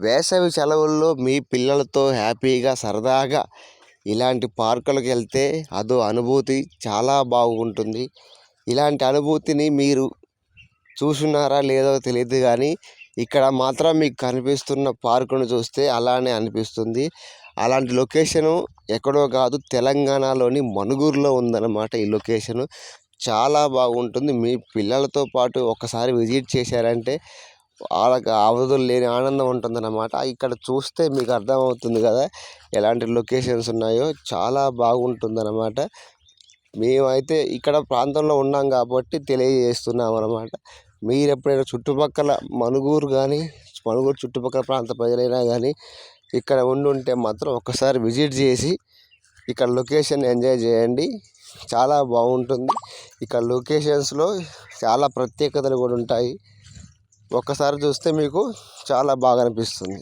వేసవి సెలవుల్లో మీ పిల్లలతో హ్యాపీగా సరదాగా ఇలాంటి పార్కులకు వెళ్తే అదో అనుభూతి చాలా బాగుంటుంది. ఇలాంటి అనుభూతిని మీరు చూసున్నారా లేదో తెలియదు కానీ ఇక్కడ మాత్రం మీకు కనిపిస్తున్న పార్కును చూస్తే అలానే అనిపిస్తుంది. అలాంటి లొకేషను ఎక్కడో కాదు, తెలంగాణలోని మణుగూరులో ఉందన్నమాట ఈ లొకేషను. చాలా బాగుంటుంది. మీ పిల్లలతో పాటు ఒకసారి విజిట్ చేశారంటే వాళ్ళకి అవధులు లేని ఆనందం ఉంటుందన్నమాట. ఇక్కడ చూస్తే మీకు అర్థమవుతుంది కదా ఎలాంటి లొకేషన్స్ ఉన్నాయో. చాలా బాగుంటుందన్నమాట. మేమైతే ఇక్కడ ప్రాంతంలో ఉన్నాం కాబట్టి తెలియజేస్తున్నాం అన్నమాట. మీరు ఎప్పుడైనా చుట్టుపక్కల మణుగూరు కానీ, మణుగూరు చుట్టుపక్కల ప్రాంత ప్రజలైనా కానీ ఇక్కడ ఉండుంటే మాత్రం ఒక్కసారి విజిట్ చేసి ఇక్కడ లొకేషన్ ఎంజాయ్ చేయండి. చాలా బాగుంటుంది. ఇక్కడ లొకేషన్స్లో చాలా ప్రత్యేకతలు కూడా ఉంటాయి. ఒక్కసారి చూస్తే మీకు చాలా బాగా అనిపిస్తుంది.